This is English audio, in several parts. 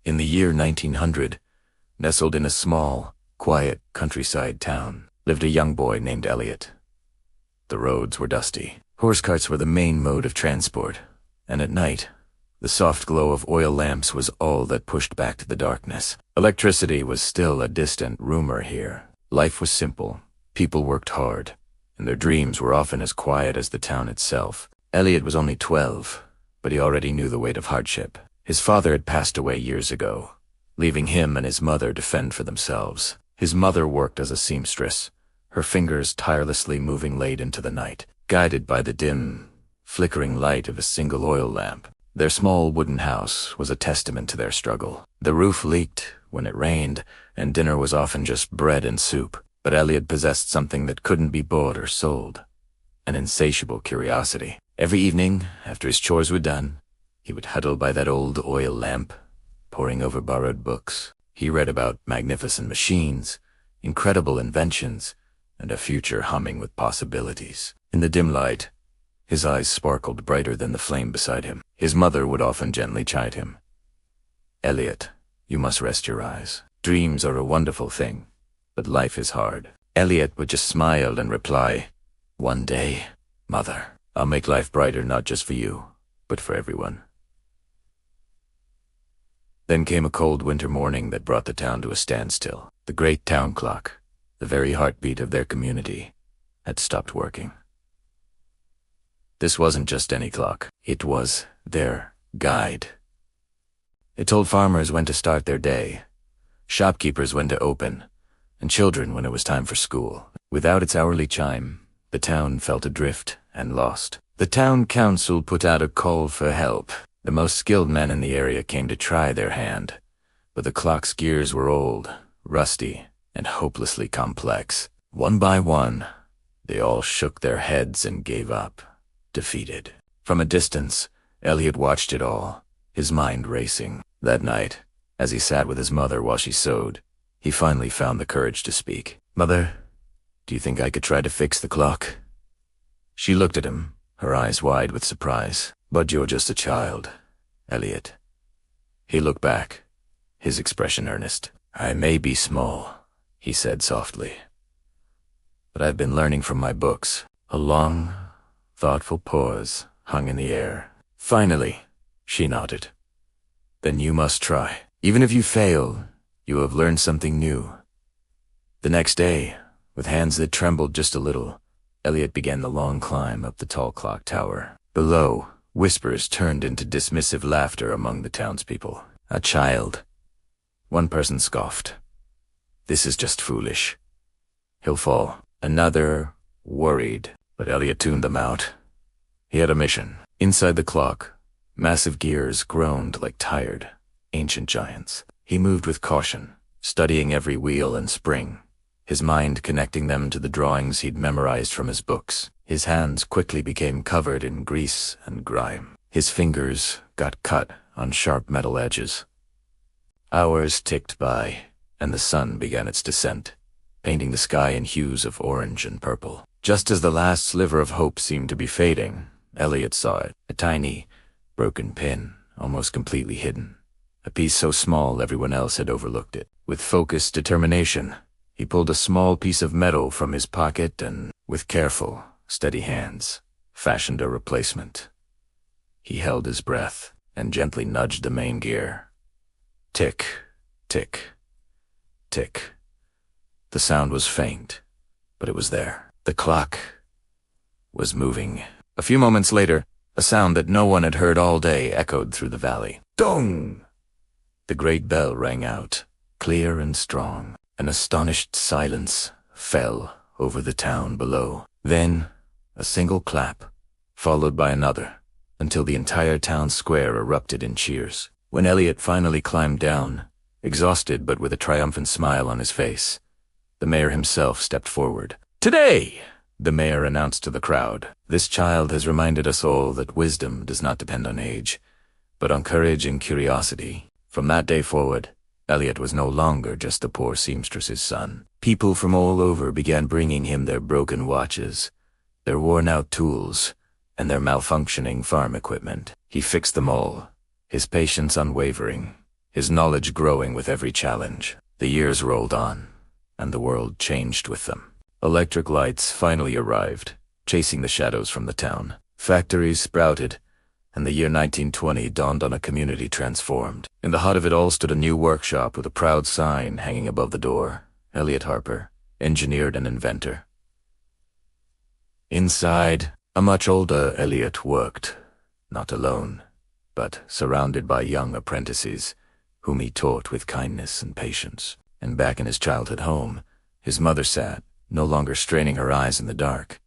In the year 1900, nestled in a small, quiet countryside town, lived a young boy named Elliot. The roads were dusty. Horse carts were the main mode of transport, and at night, the soft glow of oil lamps was all that pushed back the darkness. Electricity was still a distant rumor here. Life was simple, people worked hard, and their dreams were often as quiet as the town itself. Elliot was only 12, but he already knew the weight of hardship. His father had passed away years ago, leaving him and his mother to fend for themselves. His mother worked as a seamstress, her fingers tirelessly moving late into the night, guided by the dim, flickering light of a single oil lamp. Their small wooden house was a testament to their struggle. The roof leaked when it rained, and dinner was often just bread and soup. But Elliot possessed something that couldn't be bought or sold: an insatiable curiosity. Every evening, after his chores were done, he would huddle by that old oil lamp, poring over borrowed books. He read about magnificent machines, incredible inventions, and a future humming with possibilities. In the dim light, his eyes sparkled brighter than the flame beside him. His mother would often gently chide him. "Elliot, you must rest your eyes. Dreams are a wonderful thing, but life is hard." Elliot would just smile and reply, "One day, Mother, I'll make life brighter not just for you, but for everyone." Then came a cold winter morning that brought the town to a standstill. The great town clock, the very heartbeat of their community, had stopped working. This wasn't just any clock. It was their guide. It told farmers when to start their day, shopkeepers when to open, and children when it was time for school. Without its hourly chime, the town felt adrift and lost. The town council put out a call for help. The most skilled men in the area came to try their hand, but the clock's gears were old, rusty, and hopelessly complex. One by one, they all shook their heads and gave up, defeated. From a distance, Elliot watched it all, his mind racing. That night, as he sat with his mother while she sewed, he finally found the courage to speak. "Mother, do you think I could try to fix the clock?" She looked at him, her eyes wide with surprise. "But you're just a child, Elliot." He looked back, his expression earnest. "I may be small," he said softly, "but I've been learning from my books." A long, thoughtful pause hung in the air. "Finally," she nodded. "Then you must try. Even if you fail, you have learned something new." The next day, with hands that trembled just a little, Elliot began the long climb up the tall clock tower. Below, whispers turned into dismissive laughter among the townspeople. "A child." One person scoffed. "This is just foolish. He'll fall." Another worried, but Elliot tuned them out. He had a mission. Inside the clock, massive gears groaned like tired, ancient giants. He moved with caution, studying every wheel and spring, his mind connecting them to the drawings he'd memorized from his books. His hands quickly became covered in grease and grime. His fingers got cut on sharp metal edges. Hours ticked by, and the sun began its descent, painting the sky in hues of orange and purple. Just as the last sliver of hope seemed to be fading, Elliot saw it, a tiny, broken pin, almost completely hidden, a piece so small everyone else had overlooked it. With focused determination, he pulled a small piece of metal from his pocket and, with careful, steady hands, fashioned a replacement. He held his breath and gently nudged the main gear. Tick, tick, tick. The sound was faint, but it was there. The clock was moving. A few moments later, a sound that no one had heard all day echoed through the valley. Dong! The great bell rang out, clear and strong. An astonished silence fell over the town below. Then, a single clap, followed by another, until the entire town square erupted in cheers. When Elliot finally climbed down, exhausted but with a triumphant smile on his face, the mayor himself stepped forward. "Today," the mayor announced to the crowd, "this child has reminded us all that wisdom does not depend on age, but on courage and curiosity." From that day forward, Elliot was no longer just the poor seamstress's son. People from all over began bringing him their broken watches, their worn-out tools, and their malfunctioning farm equipment. He fixed them all, his patience unwavering, his knowledge growing with every challenge. The years rolled on, and the world changed with them. Electric lights finally arrived, chasing the shadows from the town. Factories sprouted, and the year 1920 dawned on a community transformed. In the heart of it all stood a new workshop with a proud sign hanging above the door. Elliot Harper, engineer and inventor. Inside, a much older Elliot worked, not alone, but surrounded by young apprentices, whom he taught with kindness and patience. And back in his childhood home, his mother sat, no longer straining her eyes in the dark,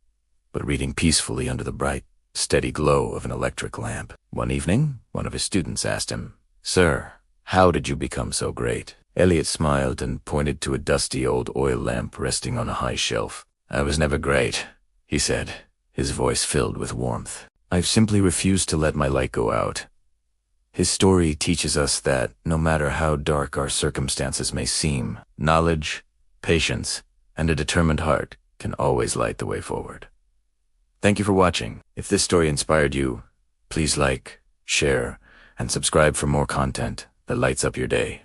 but reading peacefully under the bright, steady glow of an electric lamp. One evening, one of his students asked him, "Sir, how did you become so great?" Elliot smiled and pointed to a dusty old oil lamp resting on a high shelf. "I was never great," he said, his voice filled with warmth. "I've simply refused to let my light go out." His story teaches us that no matter how dark our circumstances may seem, knowledge, patience, and a determined heart can always light the way forward. Thank you for watching. If this story inspired you, please like, share, and subscribe for more content that lights up your day.